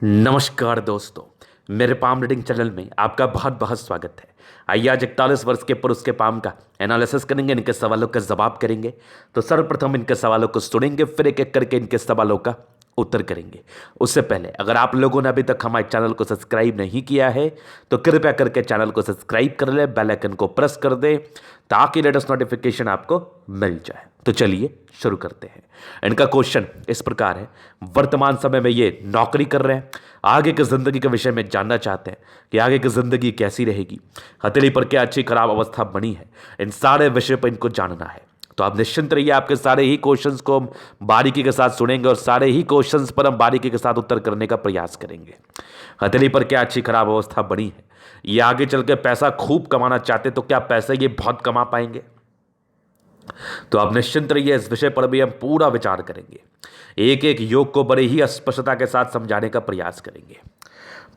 नमस्कार दोस्तों, मेरे पाम रीडिंग चैनल में आपका बहुत बहुत स्वागत है। आइए आज 41 वर्ष के पुरुष के पाम का एनालिसिस करेंगे, इनके सवालों का जवाब करेंगे। तो सर्वप्रथम इनके सवालों को सुनेंगे, फिर एक एक करके इनके सवालों का उत्तर करेंगे। उससे पहले अगर आप लोगों ने अभी तक हमारे चैनल को सब्सक्राइब नहीं किया है तो कृपया करके चैनल को सब्सक्राइब कर ले, बेल आइकन को प्रेस कर दे ताकि लेटेस्ट नोटिफिकेशन आपको मिल जाए। तो चलिए शुरू करते हैं। इनका क्वेश्चन इस प्रकार है, वर्तमान समय में ये नौकरी कर रहे हैं, आगे की जिंदगी के विषय में जानना चाहते हैं कि आगे की जिंदगी कैसी रहेगी, हथेली पर क्या अच्छी खराब अवस्था बनी है, इन सारे विषय पर इनको जानना है। तो आप निश्चिंत रहिए, आपके सारे ही क्वेश्चंस को हम बारीकी के साथ सुनेंगे और सारे ही क्वेश्चंस पर हम बारीकी के साथ उत्तर करने का प्रयास करेंगे। हथेली पर क्या अच्छी खराब अवस्था बनी है, ये आगे चल के पैसा खूब कमाना चाहते तो क्या पैसे ये बहुत कमा पाएंगे? तो आप निश्चिंत रहिए, इस विषय पर भी हम पूरा विचार करेंगे, एक एक योग को बड़े ही स्पष्टता के साथ समझाने का प्रयास करेंगे।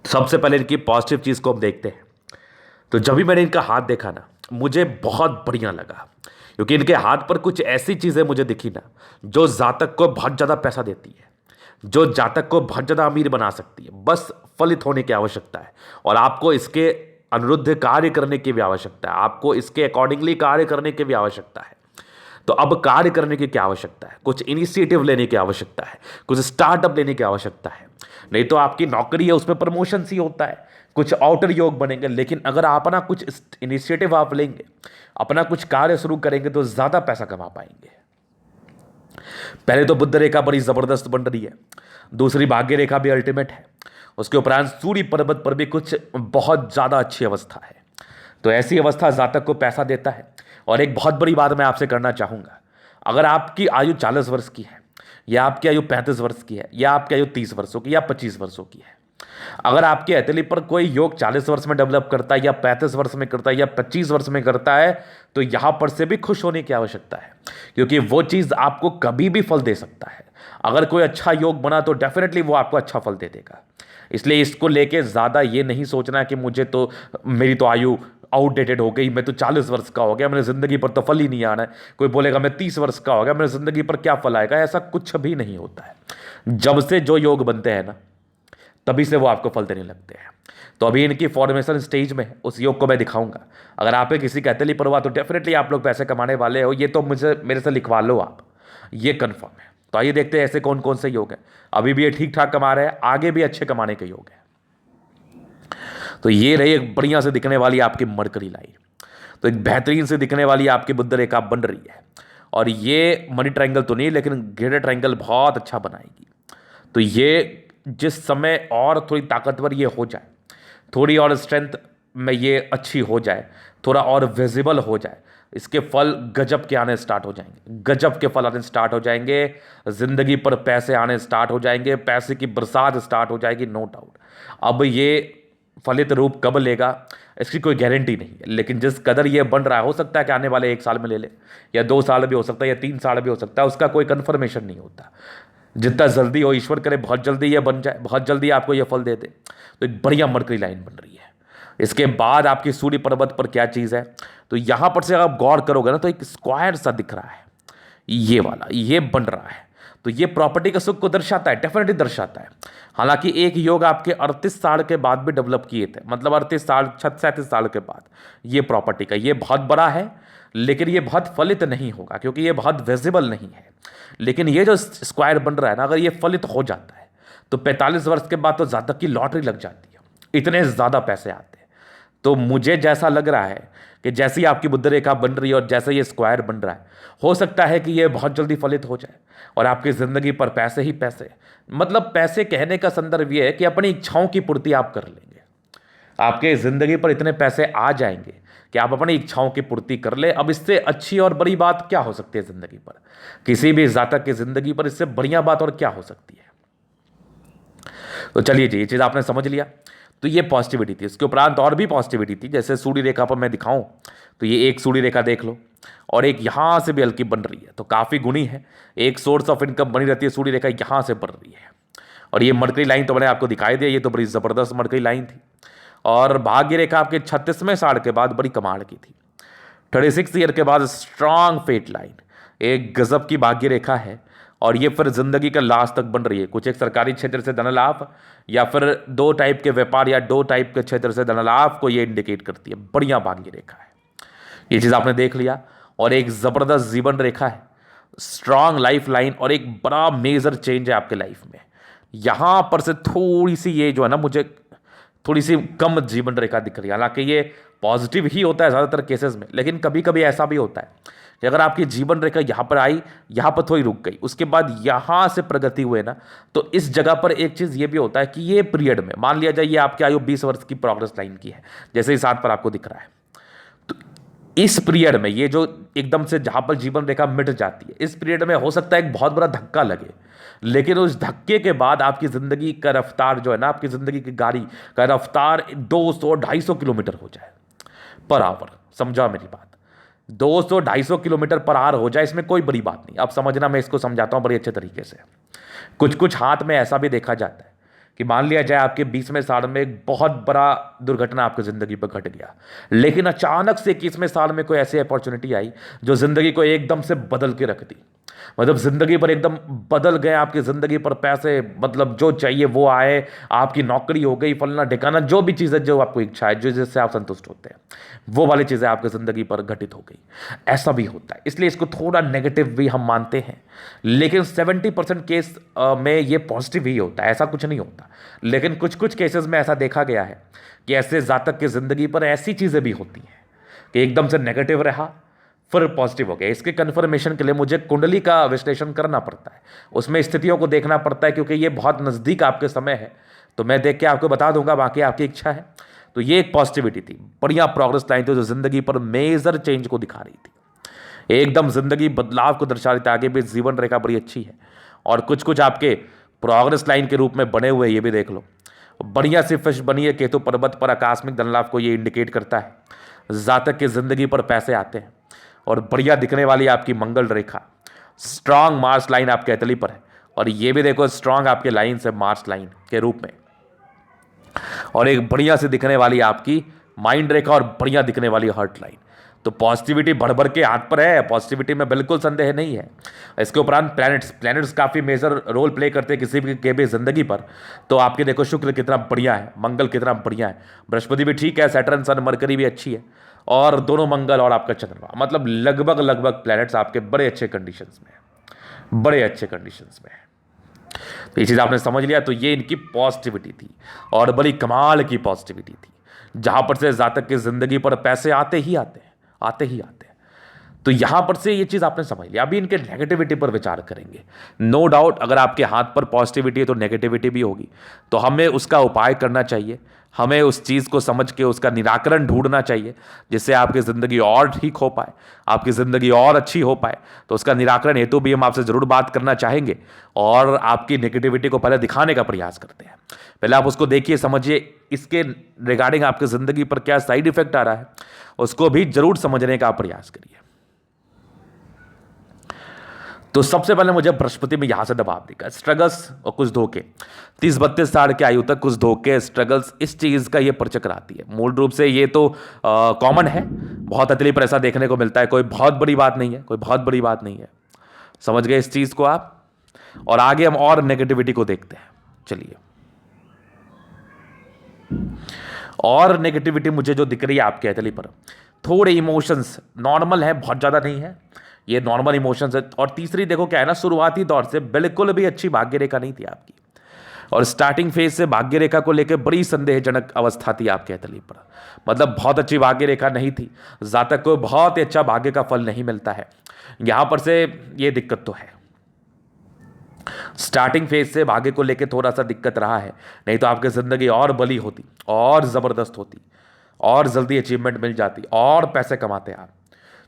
सबसे पहले इनकी पॉजिटिव चीज को हम देखते हैं। तो जब भी मैंने इनका हाथ देखा ना, मुझे बहुत बढ़िया लगा, क्योंकि इनके हाथ पर कुछ ऐसी चीजें मुझे दिखी ना जो जातक को बहुत ज्यादा पैसा देती है, जो जातक को बहुत ज्यादा अमीर बना सकती है। बस फलित होने की आवश्यकता है और आपको इसके अनुरुद्ध कार्य करने की भी आवश्यकता है, आपको इसके अकॉर्डिंगली कार्य करने की भी आवश्यकता है। तो अब कार्य करने की क्या आवश्यकता है? कुछ इनिशिएटिव लेने की आवश्यकता है, कुछ स्टार्टअप लेने की आवश्यकता है। नहीं तो आपकी नौकरी है, उसमें प्रमोशन ही होता है, कुछ आउटर योग बनेंगे। लेकिन अगर आप ना कुछ इनिशिएटिव आप लेंगे, अपना कुछ कार्य शुरू करेंगे तो ज्यादा पैसा कमा पाएंगे। पहले तो बुद्ध रेखा बड़ी जबरदस्त बन रही है, दूसरी भाग्य रेखा भी अल्टीमेट है, उसके उपरांत सूर्य पर्वत पर भी कुछ बहुत ज्यादा अच्छी अवस्था है। तो ऐसी अवस्था जातक को पैसा देता है। और एक बहुत बड़ी बात मैं आपसे करना चाहूंगा, अगर आपकी आयु 40 वर्ष की है, या आपकी आयु 35 वर्ष की है, या आपकी आयु 30 वर्षों की, या 25 वर्षों की है, अगर आपके हथेली पर कोई योग 40 वर्ष में डेवलप करता है, या 35 वर्ष में करता है, या 25 वर्ष में करता है, तो यहां पर से भी खुश होने की आवश्यकता है, क्योंकि वो चीज आपको कभी भी फल दे सकता है। अगर कोई अच्छा योग बना तो डेफिनेटली वो आपको अच्छा फल दे देगा। इसलिए इसको लेके ज्यादा ये नहीं सोचना कि मुझे तो, मेरी तो आयु आउटडेटेड हो गई, मैं तो 40 वर्ष का हो गया, मेरी जिंदगी पर तो फल ही नहीं आना है। कोई बोलेगा मैं 30 वर्ष का हो गया, मेरी जिंदगी पर क्या फल आएगा? ऐसा कुछ भी नहीं होता है। जब से जो योग बनते हैं ना, तभी से वो आपको फल देने लगते हैं। तो अभी इनकी फॉर्मेशन स्टेज में उस योग को मैं दिखाऊंगा। अगर आप किसी का हथेली पर हुआ तो डेफिनेटली आप लोग पैसे कमाने वाले हो, ये तो मुझे मेरे से लिखवा लो आप, ये कंफर्म है। तो आइए देखते हैं ऐसे कौन कौन से योग हैं। अभी भी ये ठीक ठाक कमा रहे हैं, आगे भी अच्छे कमाने के योग है। तो ये रही एक बढ़िया से दिखने वाली आपकी मरकरी लाइन। तो एक बेहतरीन से दिखने वाली आपकी बुद्ध रेखा बन रही है, और ये मनी ट्रायंगल तो नहीं, लेकिन ग्रेटर ट्रायंगल बहुत अच्छा बनाएगी। तो ये जिस समय और थोड़ी ताकतवर ये हो जाए, थोड़ी और स्ट्रेंथ में ये अच्छी हो जाए, थोड़ा और विजिबल हो जाए, इसके फल गजब के आने स्टार्ट हो जाएंगे, गजब के फल आने स्टार्ट हो जाएंगे, जिंदगी पर पैसे आने स्टार्ट हो जाएंगे, पैसे की बरसात स्टार्ट हो जाएगी, नो डाउट। अब ये फलित रूप कब लेगा इसकी कोई गारंटी नहीं है, लेकिन जिस कदर ये बन रहा है, हो सकता है कि आने वाले 1 साल में ले ले, या 2 साल भी हो सकता है, या 3 साल भी हो सकता है, उसका कोई कंफर्मेशन नहीं होता। जितना जल्दी हो, ईश्वर करे बहुत जल्दी ये बन जाए, बहुत जल्दी आपको ये फल दे दे। तो एक बढ़िया मरकरी लाइन बन रही है। इसके बाद आपकी सूर्य पर्वत पर क्या चीज़ है, तो यहां पर से आप गौर करोगे ना, तो एक स्क्वायर सा दिख रहा है, ये वाला ये बन रहा है। तो ये प्रॉपर्टी के सुख को दर्शाता है, डेफिनेटली दर्शाता है। हालांकि एक योग आपके 38 साल के बाद भी डेवलप किए थे, मतलब 38 साल 37 साल के बाद ये प्रॉपर्टी का, ये बहुत बड़ा है, लेकिन ये बहुत फलित नहीं होगा क्योंकि ये बहुत विजिबल नहीं है। लेकिन ये जो स्क्वायर बन रहा है ना, अगर ये फलित हो जाता है तो 45 वर्ष के बाद तो जातक की लॉटरी लग जाती है, इतने ज़्यादा पैसे आते हैं। तो मुझे जैसा लग रहा है कि जैसी आपकी बुद्ध रेखा बन रही है और जैसे ये स्क्वायर बन रहा है, हो सकता है कि ये बहुत जल्दी फलित हो जाए और आपकी ज़िंदगी पर पैसे ही पैसे, मतलब पैसे कहने का संदर्भ ये है कि अपनी इच्छाओं की पूर्ति आप कर लेंगे। आपके ज़िंदगी पर इतने पैसे आ जाएंगे कि आप अपनी इच्छाओं की पूर्ति कर ले। अब इससे अच्छी और बड़ी बात क्या हो सकती है ज़िंदगी पर? किसी भी जातक की ज़िंदगी पर इससे बढ़िया बात और क्या हो सकती है? तो चलिए जी, ये चीज़ आपने समझ लिया। तो ये पॉजिटिविटी थी। इसके उपरांत और भी पॉजिटिविटी थी, जैसे सूर्य रेखा पर मैं दिखाऊं तो ये एक सूर्य रेखा देख लो, और एक यहाँ से भी हल्की बन रही है, तो काफ़ी गुणी है। एक सोर्स ऑफ इनकम बनी रहती है, सूर्य रेखा यहाँ से बन रही है। और ये मरकरी लाइन तो मैंने आपको दिखाई दी, ये तो बड़ी ज़बरदस्त मरकरी लाइन थी। और भाग्य रेखा आपके 36वें साल के बाद बड़ी कमाल की थी। 36 ईयर के बाद स्ट्रांग फेट लाइन, एक गजब की भाग्य रेखा है। और ये फिर जिंदगी का लास्ट तक बन रही है। कुछ एक सरकारी क्षेत्र से धन लाभ या फिर दो टाइप के व्यापार या दो टाइप के क्षेत्र से धन लाभ को ये इंडिकेट करती है। बढ़िया भाग्य रेखा है, ये चीज़ आपने देख लिया। और एक ज़बरदस्त जीवन रेखा है, स्ट्रांग लाइफ लाइन और एक बड़ा मेजर चेंज है आपके लाइफ में। यहां पर से थोड़ी सी ये जो है ना, मुझे थोड़ी सी कम जीवन रेखा दिख रही है। हालांकि ये पॉजिटिव ही होता है ज़्यादातर केसेस में, लेकिन कभी कभी ऐसा भी होता है कि अगर आपकी जीवन रेखा यहाँ पर आई, यहाँ पर थोड़ी रुक गई, उसके बाद यहाँ से प्रगति हुए ना, तो इस जगह पर एक चीज़ ये भी होता है कि ये पीरियड में मान लिया जाए ये आपकी आयु 20 वर्ष की प्रोग्रेस लाइन की है, जैसे इस हाथ पर आपको दिख रहा है। तो इस पीरियड में ये जो एकदम से जहाँ पर जीवन रेखा मिट जाती है, इस पीरियड में हो सकता है एक बहुत बड़ा धक्का लगे, लेकिन उस धक्के के बाद आपकी ज़िंदगी का रफ्तार जो है ना, आपकी ज़िंदगी की गाड़ी का रफ्तार 200-250 किलोमीटर हो जाए पर आवर। समझा मेरी बात? 200-250 किलोमीटर पर आवर हो जाए, इसमें कोई बड़ी बात नहीं। अब समझना, मैं इसको समझाता हूँ बड़ी अच्छे तरीके से। कुछ कुछ हाथ में ऐसा भी देखा जाता है कि मान लिया जाए आपके 20वें साल में एक बहुत बड़ा दुर्घटना आपकी ज़िंदगी पर घट गया, लेकिन अचानक से 21वें साल में कोई ऐसी अपॉर्चुनिटी आई जो ज़िंदगी को एकदम से बदल के रख दी। मतलब ज़िंदगी पर एकदम बदल गए, आपकी ज़िंदगी पर पैसे, मतलब जो चाहिए वो आए, आपकी नौकरी हो गई, फलना ठिकाना, जो भी चीज़ें जो आपको इच्छा है, जो जिससे आप संतुष्ट होते हैं, वो वाली चीज़ें आपकी ज़िंदगी पर घटित हो गई। ऐसा भी होता है, इसलिए इसको थोड़ा नेगेटिव भी हम मानते हैं, लेकिन 70% केस में ये पॉजिटिव ही होता है, ऐसा कुछ नहीं होता। लेकिन कुछ कुछ केसेस में ऐसा देखा गया है कि ऐसे जातक की ज़िंदगी पर ऐसी चीज़ें भी होती हैं कि एकदम से नेगेटिव रहा फिर पॉजिटिव हो गया। इसके कन्फर्मेशन के लिए मुझे कुंडली का विश्लेषण करना पड़ता है, उसमें स्थितियों को देखना पड़ता है, क्योंकि ये बहुत नज़दीक आपके समय है, तो मैं देख के आपको बता दूंगा, बाकी आपकी इच्छा है। तो ये एक पॉजिटिविटी थी, बढ़िया प्रोग्रेस लाइन थी जो ज़िंदगी पर मेजर चेंज को दिखा रही थी, एकदम ज़िंदगी बदलाव को दर्शा रही थी। आगे भी जीवन रेखा बड़ी अच्छी है और कुछ कुछ आपके प्रोग्रेस लाइन के रूप में बने हुए, ये भी देख लो। बढ़िया सी फिश बनी है केतु पर्वत पर, आकस्मिक धन लाभ को ये इंडिकेट करता है। जातक की ज़िंदगी पर पैसे आते हैं और बढ़िया दिखने वाली आपकी मंगल रेखा, स्ट्रांग मार्स लाइन आपके हथेली पर है, और ये भी देखो स्ट्रांग आपके लाइन से मार्स लाइन के रूप में, और एक बढ़िया से दिखने वाली आपकी माइंड रेखा और बढ़िया दिखने वाली हार्ट लाइन। तो पॉजिटिविटी बढ़ बढ़ के हाथ पर है, पॉजिटिविटी में बिल्कुल संदेह नहीं है। इसके उपरांत प्लैनेट्स काफ़ी मेजर रोल प्ले करते हैं किसी भी के भी जिंदगी पर। तो आपके देखो शुक्र कितना बढ़िया है, मंगल कितना बढ़िया है, बृहस्पति भी ठीक है, सैटर्न सन मरकरी भी अच्छी है, और दोनों मंगल और आपका चंद्रमा, मतलब लगभग प्लैनेट्स आपके बड़े अच्छे कंडीशंस में है, बड़े अच्छे कंडीशंस में है। तो ये चीज़ आपने समझ लिया। तो ये इनकी पॉजिटिविटी थी और बड़ी कमाल की पॉजिटिविटी थी, जहाँ पर से जातक की ज़िंदगी पर पैसे आते ही आते हैं, आते ही आते हैं। तो यहां पर से ये चीज आपने समझ लिया। अभी इनके नेगेटिविटी पर विचार करेंगे। नो डाउट अगर आपके हाथ पर पॉजिटिविटी है तो नेगेटिविटी भी होगी, तो हमें उसका उपाय करना चाहिए, हमें उस चीज को समझ के उसका निराकरण ढूंढना चाहिए, जिससे आपकी जिंदगी और ठीक हो पाए, आपकी जिंदगी और अच्छी हो पाए। तो उसका निराकरण हेतु भी हम आपसे जरूर बात करना चाहेंगे और आपकी नेगेटिविटी को पहले दिखाने का प्रयास करते हैं। पहले आप उसको देखिए, समझिए, इसके रिगार्डिंग आपकी जिंदगी पर क्या साइड इफेक्ट आ रहा है, उसको भी जरूर समझने का प्रयास करिए। तो सबसे पहले मुझे बृहस्पति में यहां से दबाव देगा, स्ट्रगल्स और कुछ धोखे। 30-32 साल के आयु तक कुछ धोखे, स्ट्रगल्स, इस चीज का ये पर्चक कराती है। मूल रूप से ये तो कॉमन है, बहुत हथेली पर ऐसा देखने को मिलता है, कोई बहुत बड़ी बात नहीं है, कोई बहुत बड़ी बात नहीं है। समझ गए इस चीज को आप? और आगे हम और नेगेटिविटी को देखते हैं। चलिए, और नेगेटिविटी मुझे जो दिख रही है आपके हथेली पर, थोड़े इमोशंस नॉर्मल है, बहुत ज़्यादा नहीं है, ये नॉर्मल इमोशंस है। और तीसरी देखो क्या है ना, शुरुआती दौर से बिल्कुल भी अच्छी भाग्य रेखा नहीं थी आपकी, और स्टार्टिंग फेज से भाग्य रेखा को लेकर बड़ी संदेहजनक अवस्था थी आपके हथेली पर। मतलब बहुत अच्छी भाग्य रेखा नहीं थी, जातक को बहुत ही अच्छा भाग्य का फल नहीं मिलता है। यहां पर से ये दिक्कत तो है, स्टार्टिंग फेज से भाग्य को लेकर थोड़ा सा दिक्कत रहा है, नहीं तो आपकी जिंदगी और बली होती, और जबरदस्त होती, और जल्दी अचीवमेंट मिल जाती, और पैसे कमाते आप।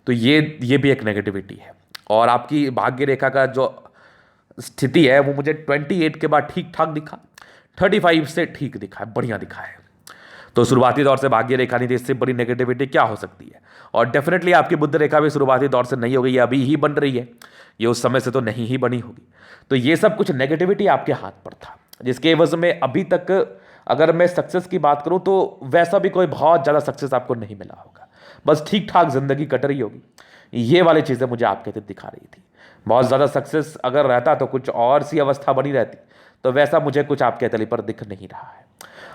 तो ये भी एक नेगेटिविटी है। और आपकी भाग्य रेखा का जो स्थिति है वो मुझे 28 के बाद ठीक ठाक दिखा, 35 से ठीक दिखा है, बढ़िया दिखा है। तो शुरुआती दौर से भाग्य रेखा नहीं थी, इससे बड़ी नेगेटिविटी क्या हो सकती है? और डेफिनेटली आपकी बुध रेखा भी शुरुआती दौर से नहीं होगी, ये अभी ही बन रही है, ये उस समय से तो नहीं ही बनी होगी। तो ये सब कुछ नेगेटिविटी आपके हाथ पर था, जिसके एवज में अभी तक अगर मैं सक्सेस की बात करूं तो वैसा भी कोई बहुत ज़्यादा सक्सेस आपको नहीं मिला होगा, बस ठीक ठाक जिंदगी कट रही होगी। ये वाली चीज़ें मुझे आपके दिखा रही थी। बहुत ज़्यादा सक्सेस अगर रहता तो कुछ और सी अवस्था बनी रहती, तो वैसा मुझे कुछ आपके हथेली पर दिख नहीं रहा है।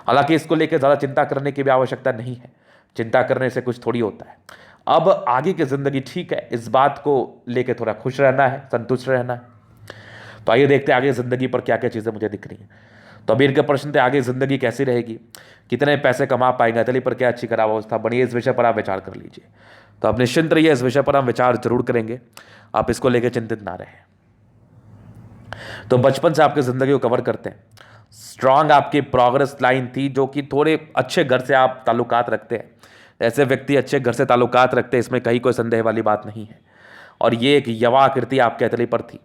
हालांकि इसको लेकर ज़्यादा चिंता करने की भी आवश्यकता नहीं है, चिंता करने से कुछ थोड़ी होता है। अब आगे की ज़िंदगी ठीक है, इस बात को लेकर थोड़ा खुश रहना है, संतुष्ट रहना है। तो आइए देखते हैं आगे ज़िंदगी पर क्या क्या चीज़ें मुझे दिख रही हैं। तो अभी इनके प्रश्न थे, आगे ज़िंदगी कैसी रहेगी, कितने पैसे कमा पाएंगे, हथेली पर क्या अच्छी खराब अवस्था बनी है, इस विषय पर आप विचार कर लीजिए। तो आप निश्चिंत रहिए, इस विषय पर हम विचार जरूर करेंगे, आप इसको लेकर चिंतित ना रहें। तो बचपन से आपकी ज़िंदगी को कवर करते हैं। स्ट्रांग आपकी प्रोग्रेस लाइन थी, जो कि थोड़े अच्छे घर से आप ताल्लुकात रखते हैं। ऐसे व्यक्ति अच्छे घर से ताल्लुकात रखते हैं, इसमें कहीं कोई संदेह वाली बात नहीं है। और ये एक यवा आकृति आपके हथेली पर थी।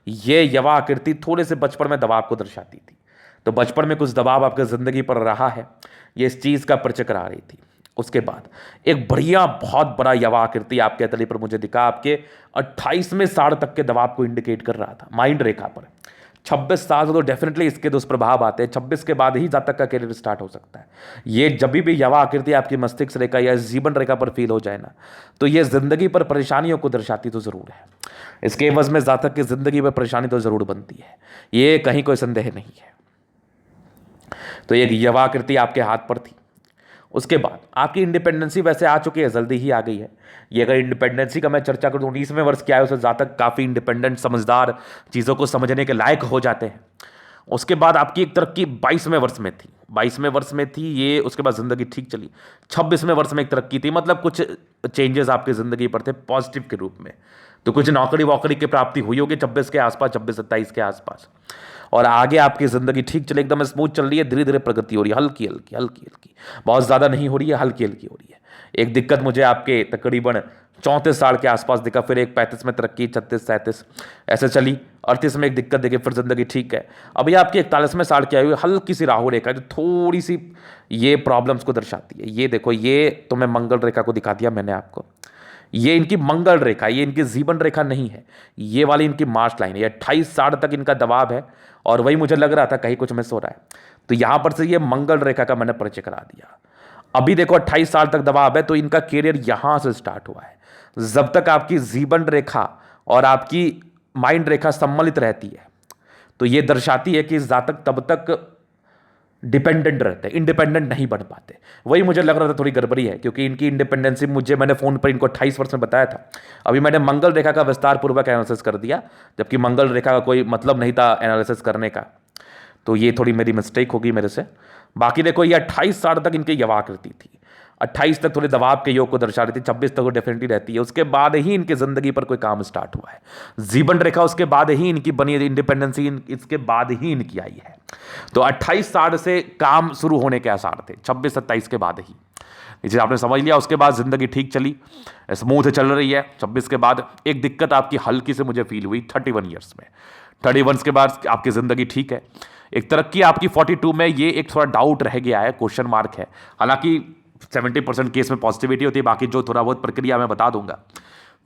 ये यवा आकृति थोड़े से बचपन में दबाव को दर्शाती थी। तो बचपन में कुछ दबाव आपकी ज़िंदगी पर रहा है, ये इस चीज़ का परिचय करा रही थी। उसके बाद एक बढ़िया बहुत बड़ा यवा आकृति आपके हथेली पर मुझे दिखा, आपके 28वें साल तक के दबाव को इंडिकेट कर रहा था माइंड रेखा पर। 26 साल से तो डेफिनेटली इसके दुष्प्रभाव आते हैं, 26 के बाद ही जातक का करियर स्टार्ट हो सकता है। ये जब भी यवा आकृति आपकी मस्तिष्क रेखा या जीवन रेखा पर फील हो जाए ना, तो ये जिंदगी पर परेशानियों को दर्शाती तो जरूर है। इसके एवज में जातक की जिंदगी पर परेशानी तो जरूर बनती है, ये कहीं कोई संदेह नहीं है। तो एक यवा आकृति आपके हाथ पर थी। उसके बाद आपकी इंडिपेंडेंसी वैसे आ चुकी है, जल्दी ही आ गई है। ये अगर इंडिपेंडेंसी का मैं चर्चा करूँ, 19वें वर्ष क्या है, उसे जातक काफ़ी इंडिपेंडेंट, समझदार, चीज़ों को समझने के लायक हो जाते हैं। उसके बाद आपकी एक तरक्की 22वें वर्ष में थी, 22वें वर्ष में थी ये। उसके बाद ज़िंदगी ठीक चली। 26वें वर्ष में एक तरक्की थी, मतलब कुछ चेंजेस आपकी ज़िंदगी पर थे पॉजिटिव के रूप में। तो कुछ नौकरी वोकरी की प्राप्ति हुई होगी 26 के आसपास, 26-27 के आसपास। और आगे आपकी ज़िंदगी ठीक चले, एकदम स्मूथ चल रही है, धीरे धीरे प्रगति हो रही है, हल्की हल्की हल्की हल्की, बहुत ज़्यादा नहीं हो रही है, हल्की हल्की हो रही है। एक दिक्कत मुझे आपके तकरीबन 34 साल के आसपास दिखा, फिर एक 35 में तरक्की, 36-37 ऐसे चली, 38 में एक दिक्कत देखी, फिर ज़िंदगी ठीक है। अभी आपकी 41वें साल की आयु, हल्की सी राहु रेखा जो थोड़ी सी ये प्रॉब्लम्स को दर्शाती है। ये देखो, ये तो मैं मंगल रेखा को दिखा दिया मैंने आपको, ये इनकी मंगल रेखा, ये इनकी जीवन रेखा नहीं है, ये वाली इनकी मार्च लाइन है। ये 28 साल तक इनका दबाव है, और वही मुझे लग रहा था कहीं कुछ मिस हो रहा है। तो यहां पर से ये मंगल रेखा का मैंने परिचय करा दिया। अभी देखो 28 साल तक दबाव है, तो इनका कैरियर यहां से स्टार्ट हुआ है। जब तक आपकी जीवन रेखा और आपकी माइंड रेखा सम्मिलित रहती है, तो ये दर्शाती है कि जातक तब तक डिपेंडेंट रहते हैं, इंडिपेंडेंट नहीं बन पाते। वही मुझे लग रहा था थोड़ी गड़बड़ी है, क्योंकि इनकी इंडिपेंडेंसी मैंने फोन पर इनको 28 वर्ष में बताया था। अभी मैंने मंगल रेखा का विस्तार पूर्वक एनालिसिस कर दिया, जबकि मंगल रेखा का कोई मतलब नहीं था एनालिसिस करने का। तो ये थोड़ी मेरी मिस्टेक होगी मेरे से। बाकी देखो, ये 28 साल तक इनकी यवा आकृति थी, 28 तक थोड़े दबाव के योग को दर्शा रही थी, 26 तक वो डेफिनेटली रहती है। उसके बाद ही इनकी जिंदगी पर कोई काम स्टार्ट हुआ है, जीवन रेखा उसके बाद ही इनकी बनी, इंडिपेंडेंसी इसके बाद ही इनकी आई है। तो 28 साल से काम शुरू होने के आसार थे, 26-27 के बाद ही। इसे आपने समझ लिया। उसके बाद जिंदगी ठीक चली, स्मूथ चल रही है। 26 के बाद एक दिक्कत आपकी हल्की से मुझे फील हुई 31 ईयर्स में। 31 के बाद आपकी जिंदगी ठीक है। एक तरक्की आपकी 42 में, ये एक थोड़ा डाउट रह गया है, क्वेश्चन मार्क है। हालांकि 70% केस में पॉजिटिविटी होती है, बाकी जो थोड़ा बहुत प्रक्रिया मैं बता दूंगा।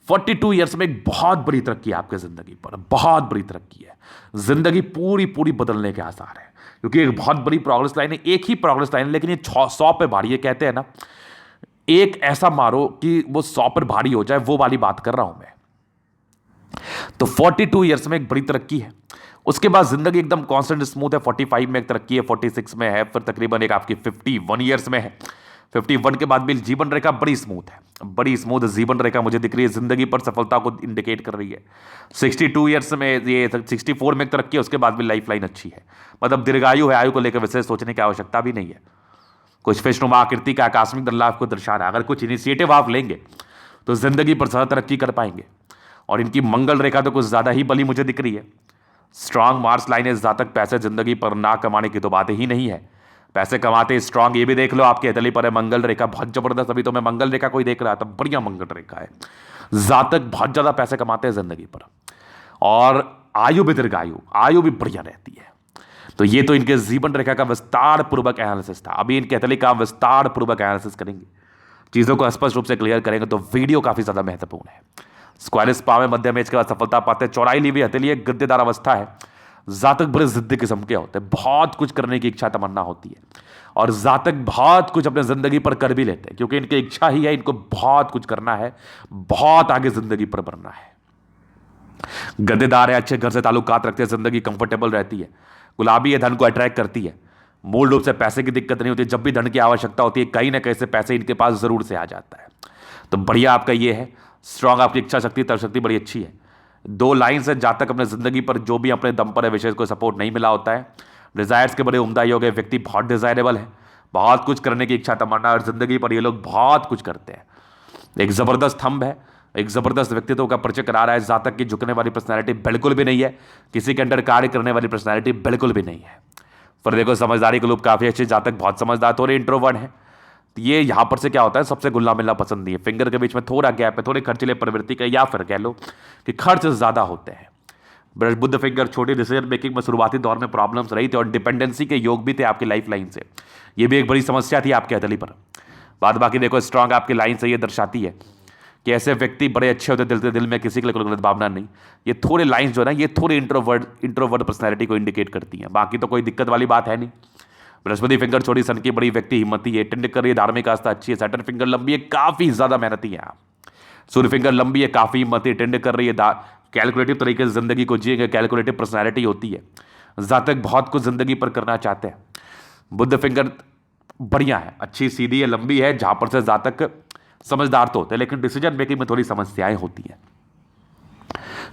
42 ईयर्स में एक बहुत बड़ी तरक्की है आपके जिंदगी पर, बहुत बड़ी तरक्की है। जिंदगी पूरी पूरी बदलने के आसार है, क्योंकि एक बहुत बड़ी प्रोग्रेस लाइन है, एक ही प्रोग्रेस लाइन है, लेकिन ये 100 पे भारी है। कहते हैं ना, एक ऐसा मारो कि वो 100 पर भारी हो जाए, वो वाली बात कर रहा हूं मैं। तो 42 ईयर्स में एक बड़ी तरक्की है। उसके बाद जिंदगी एकदम कांस्टेंट स्मूथ है। 45 में एक तरक्की है, 46 में है, फिर तकरीबन एक आपकी 51 ईयर्स में है। 51 के बाद भी जीवन रेखा बड़ी स्मूथ है, बड़ी स्मूथ जीवन रेखा मुझे दिख रही है, जिंदगी पर सफलता को इंडिकेट कर रही है। 62 ईयर्स में, ये 64 में एक तरक्की है, उसके बाद भी लाइफ लाइन अच्छी है, मतलब दीर्घायु है। आयु को लेकर विशेष सोचने की आवश्यकता भी नहीं है। कुछ फिशनुमा आकृति का आकस्मिक बदलाव को दर्शा रहा है। अगर कुछ इनिशिएटिव आप लेंगे तो जिंदगी पर ज्यादा तरक्की कर पाएंगे। और इनकी मंगल रेखा तो कुछ ज्यादा ही बली मुझे दिख रही है। स्ट्रांग मार्स लाइन है, जातक पैसे जिंदगी पर ना कमाने की तो बात ही नहीं है, पैसे कमाते स्ट्रांग। ये भी देख लो, आपके हथेली पर है मंगल रेखा, बहुत जबरदस्त। अभी तो मैं मंगल रेखा को ही देख रहा था, बढ़िया मंगल रेखा है। जातक बहुत ज्यादा पैसे कमाते हैं जिंदगी पर, और आयु भी दीर्घायु, आयु भी बढ़िया रहती है। तो ये तो इनके जीवन रेखा का विस्तार पूर्वक एनालिसिस था। अभी इनके हथेली का विस्तार पूर्वक एनालिसिस करेंगे, चीजों को स्पष्ट रूप से क्लियर करेंगे। तो वीडियो काफी ज्यादा महत्वपूर्ण है। स्क्वायरिस पा में मध्यम एज के बाद सफलता पाते हैं, चौड़ाई ली हुई हथेली, एक गद्देदार अवस्था है। जातक बड़े जिद्दी किस्म के होते हैं, बहुत कुछ करने की इच्छा तमन्ना होती है, और जातक बहुत कुछ अपने जिंदगी पर कर भी लेते हैं, क्योंकि इनकी इच्छा ही है, इनको बहुत कुछ करना है, बहुत आगे जिंदगी पर बढ़ना है। गद्देदार है, अच्छे घर से ताल्लुकात रखते हैं, जिंदगी कंफर्टेबल रहती है। गुलाबी है, धन को अट्रैक्ट करती है। मूल रूप से पैसे की दिक्कत नहीं होती, जब भी धन की आवश्यकता होती है कहीं ना कहीं से पैसे इनके पास जरूर से आ जाता है। तो बढ़िया आपका ये है, स्ट्रांग आपकी इच्छा शक्ति तर्क शक्ति बड़ी अच्छी है। 2 लाइन से जातक अपने जिंदगी पर जो भी अपने दम पर है विशेष कोई सपोर्ट नहीं मिला होता है। डिजायर्स के बड़े उम्दा योग है, व्यक्ति बहुत डिजायरेबल है, बहुत कुछ करने की इच्छा तमन्ना, और जिंदगी पर ये लोग बहुत कुछ करते हैं। एक जबरदस्त थंब है, एक जबरदस्त व्यक्तित्व का परिचय करा रहा है। जातक की झुकने वाली पर्सनैलिटी बिल्कुल भी नहीं है, किसी के अंडर कार्य करने वाली पर्सनैलिटी बिल्कुल भी नहीं है। पर देखो समझदारी के लोग काफी अच्छे, जातक बहुत समझदार, थोड़े इंट्रोवर्ट है। ये यहां पर से क्या होता है, सबसे घुलना मिलना पसंद नहीं है, फिंगर के बीच में थोड़ा गैप है, थोड़े खर्चीले प्रवृत्ति का, या फिर कह लो कि खर्च ज्यादा होते हैं। बुद्ध फिंगर छोटी डिसीजन मेकिंग में शुरुआती दौर में प्रॉब्लम्स रही थी और डिपेंडेंसी के योग भी थे आपकी लाइफ लाइन से, ये भी एक बड़ी समस्या थी आपके हथेली पर। बाद बाकी देखो स्ट्रांग आपकी लाइन से ये दर्शाती है कि ऐसे व्यक्ति बड़े अच्छे होते, दिल से दिल में किसी के लिए कोई गलत भावना नहीं। ये थोड़े लाइंस जो है ना, ये थोड़ी इंट्रोवर्ट पर्सनैलिटी को इंडिकेट करती हैं, बाकी तो कोई दिक्कत वाली बात है नहीं। बृहस्पति फिंगर छोटी सन की, बड़ी व्यक्ति हिम्मती है, टेंड कर रही है, धार्मिक आस्था अच्छी है। सैटर्न फिंगर लंबी है, काफी ज्यादा मेहनती है आप। सूर्य फिंगर लंबी है, काफी हिम्मती, टेंड कर रही है, कैलकुलेटिव तरीके से जिंदगी को जिएंगे, कैलकुलेटिव पर्सनैलिटी होती है। जातक बहुत कुछ जिंदगी पर करना चाहते हैं। बुद्ध फिंगर बढ़िया है, अच्छी सीधी है, लंबी है, जहां पर से जातक समझदार तो होते हैं लेकिन डिसीजन मेकिंग में थोड़ी समस्याएं होती हैं।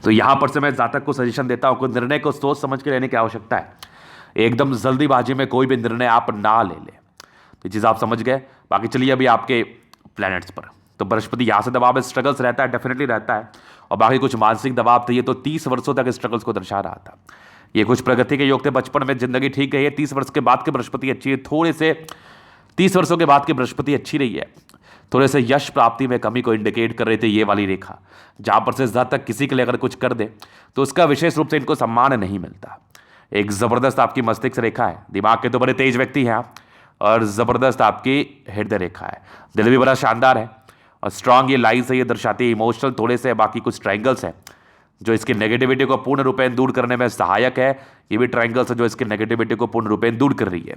तो यहां पर से मैं जातक को सजेशन देता हूं कि निर्णय को सोच समझ के लेने की आवश्यकता है। एकदम जल्दीबाजी में कोई भी निर्णय आप ना ले लें। तो चीज़ आप समझ गए। बाकी चलिए अभी आपके प्लैनेट्स पर, तो बृहस्पति यहां से दबाव है, स्ट्रगल्स रहता है, डेफिनेटली रहता है। और बाकी कुछ मानसिक दबाव थे, ये तो 30 वर्षों तक स्ट्रगल्स को दर्शा रहा था। ये कुछ प्रगति के योग थे, बचपन में जिंदगी ठीक रही है, 30 वर्ष के बाद की बृहस्पति अच्छी है, थोड़े से 30 वर्षों के बाद की बृहस्पति अच्छी रही है, थोड़े से यश प्राप्ति में कमी को इंडिकेट कर रहे थे ये वाली रेखा, जहां पर से ज्यादा तक किसी के लिए अगर कुछ कर दे तो उसका विशेष रूप से इनको सम्मान नहीं मिलता। एक जबरदस्त आपकी मस्तिष्क रेखा है, दिमाग के तो बड़े तेज व्यक्ति हैं आप, और जबरदस्त आपकी हृदय रेखा है, दिल भी बड़ा शानदार है। और स्ट्रांग ये लाइन से ये दर्शाती है, इमोशनल थोड़े से, बाकी कुछ ट्रायंगल्स हैं जो इसकी नेगेटिविटी को पूर्ण रूपेण दूर करने में सहायक है। ये भी ट्रायंगल्स है जो इसकी नेगेटिविटी को पूर्ण रूपेण दूर कर रही है।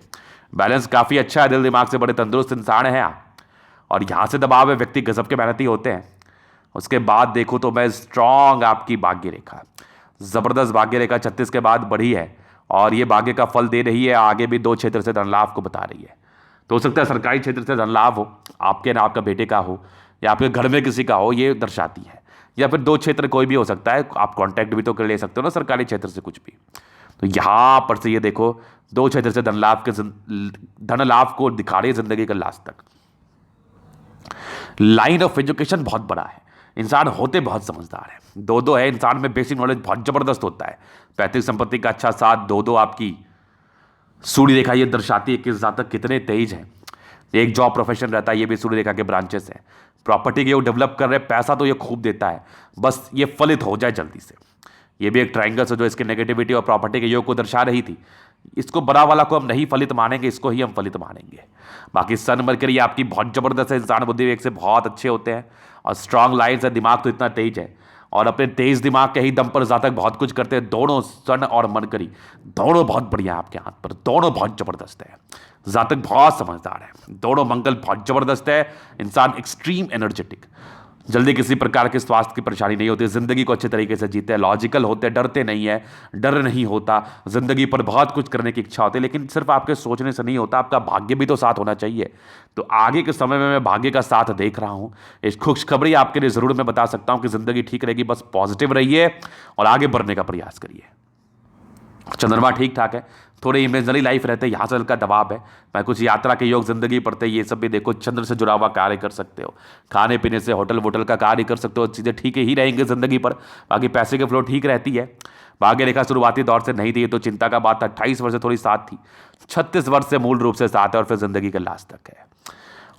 बैलेंस काफी अच्छा है, दिल दिमाग से बड़े तंदुरुस्त इंसान है आप। और यहां से दबाव है, व्यक्ति गजब के मेहनती होते हैं। उसके बाद देखो तो मैं स्ट्रांग आपकी भाग्य रेखा, जबरदस्त भाग्य रेखा 36 के बाद बढ़ी है, और ये भाग्य का फल दे रही है। आगे भी 2 क्षेत्र से धन लाभ को बता रही है। तो हो सकता है सरकारी क्षेत्र से धन लाभ हो, आपके ना आपका बेटे का हो, या आपके घर में किसी का हो, ये दर्शाती है। या फिर 2 क्षेत्र कोई भी हो सकता है, आप कॉन्टैक्ट भी तो कर ले सकते हो ना सरकारी क्षेत्र से कुछ भी। तो यहां पर से ये देखो 2 क्षेत्र से धन लाभ को दिखा रही है जिंदगी का लास्ट तक। लाइन ऑफ एजुकेशन बहुत बड़ा है, इंसान होते बहुत समझदार है। 2-2 है, इंसान में बेसिक नॉलेज बहुत जबरदस्त होता है। पैतृक संपत्ति का अच्छा साथ, 2-2 आपकी सूर्य रेखा ये दर्शाती है कि जातक कितने तेज हैं। एक जॉब प्रोफेशन रहता है, ये भी सूर्य रेखा के ब्रांचेस हैं। प्रॉपर्टी के वो डेवलप कर रहे हैं, पैसा तो ये खूब देता है, बस ये फलित हो जाए जल्दी से। ये भी एक ट्रायंगल है जो इसके नेगेटिविटी और प्रॉपर्टी के योग को दर्शा रही थी। इसको बड़ा वाला को हम नहीं फलित मानेंगे, इसको ही हम फलित मानेंगे। बाकी सन मरकरी आपकी बहुत जबरदस्त है, इंसान बुद्धि विवेक से बहुत अच्छे होते हैं, और स्ट्रांग लाइन्स है, दिमाग तो इतना तेज है, और अपने तेज दिमाग के ही दम पर जातक बहुत कुछ करते हैं। दोनों सन और मरकरी दोनों बहुत बढ़िया है आपके हाथ पर, दोनों बहुत जबरदस्त है। जातक बहुत समझदार है, दोनों मंगल बहुत जबरदस्त है, इंसान एक्सट्रीम एनर्जेटिक, जल्दी किसी प्रकार के स्वास्थ्य की परेशानी नहीं होती, जिंदगी को अच्छे तरीके से जीते हैं, लॉजिकल होते हैं, डरते नहीं है, डर नहीं होता, जिंदगी पर बहुत कुछ करने की इच्छा होती है, लेकिन सिर्फ आपके सोचने से नहीं होता, आपका भाग्य भी तो साथ होना चाहिए। तो आगे के समय में मैं भाग्य का साथ देख रहा हूं। इस खुशखबरी आपके लिए जरूर मैं बता सकता हूं कि जिंदगी ठीक रहेगी, बस पॉजिटिव रहिए और आगे बढ़ने का प्रयास करिए। चंद्रमा ठीक ठाक है, थोड़े इमेजनरी लाइफ रहते हैं, यहाँ से हल्का दबाव है। मैं कुछ यात्रा के योग जिंदगी पढ़ते, ये सब भी देखो, चंद्र से जुड़ा हुआ कार्य कर सकते हो, खाने पीने से होटल वोटल का कार्य कर सकते हो, चीज़ें ठीक ही रहेंगे जिंदगी पर। बाकी पैसे के फ्लो ठीक रहती है। भाग्य रेखा शुरुआती दौर से नहीं थी, ये तो चिंता का बात था। 28 वर्ष से थोड़ी साथ थी, 36 वर्ष से मूल रूप से साथ है, और फिर जिंदगी के लास्ट तक है।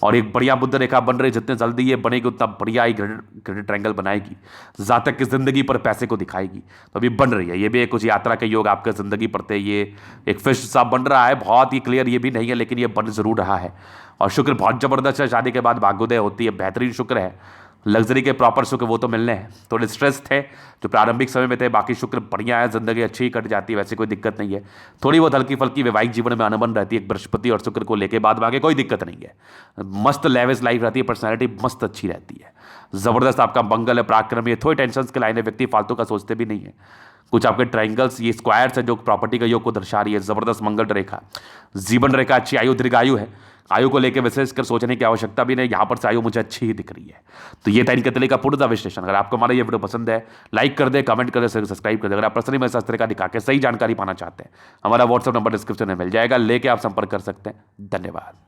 और एक बढ़िया बुद्ध रेखा बन रही, जितने जल्दी ये बनेगी उतना बढ़िया ही ग्रेडेड ट्रायंगल बनाएगी, जातक की जिंदगी पर पैसे को दिखाएगी। तो अभी बन रही है, ये भी कुछ यात्रा के योग आपके जिंदगी पड़ते, ये एक फिश सा बन रहा है, बहुत ही क्लियर ये भी नहीं है, लेकिन ये बन जरूर रहा है। और शुक्र बहुत जबरदस्त है, शादी के बाद भाग्योदय होती है, बेहतरीन शुक्र है। लग्जरी के प्रॉपर सुख वो तो मिलने हैं, थोड़े स्ट्रेस थे जो प्रारंभिक समय में थे, बाकी शुक्र बढ़िया है, जिंदगी अच्छी ही कट जाती है, वैसे कोई दिक्कत नहीं है। थोड़ी बहुत हल्की फल्की वैवाहिक जीवन में अनबन रहती है बृहस्पति और शुक्र को लेकर, बाद बाकी कोई दिक्कत नहीं है। मस्त लेविश लाइफ रहती है, पर्सनैलिटी मस्त अच्छी रहती है, जबरदस्त आपका मंगल है, पराक्रम है। थोड़ी टेंशन के लाइन है, व्यक्ति फालतू का सोचते भी नहीं है। कुछ आपके ट्राइंगल्स, ये स्क्वायर्स है जो प्रॉपर्टी का योग को दर्शा रही है, जबरदस्त मंगल रेखा, जीवन रेखा अच्छी, आयु दीर्घायु है। आयु को लेकर विशेष कर सोचने की आवश्यकता भी नहीं, यहां पर से आयु मुझे अच्छी ही दिख रही है। तो ये था इनके तले का पूर्णतः विश्लेषण। अगर आपको हमारा ये वीडियो पसंद है, लाइक कर दे, कमेंट कर दे, सब्सक्राइब कर दे। अगर आप पर्सनली मेरे शास्त्र का दिखा के सही जानकारी पाना चाहते हैं, हमारा व्हाट्सएप नंबर डिस्क्रिप्शन में मिल जाएगा, लेके आप संपर्क कर सकते हैं। धन्यवाद।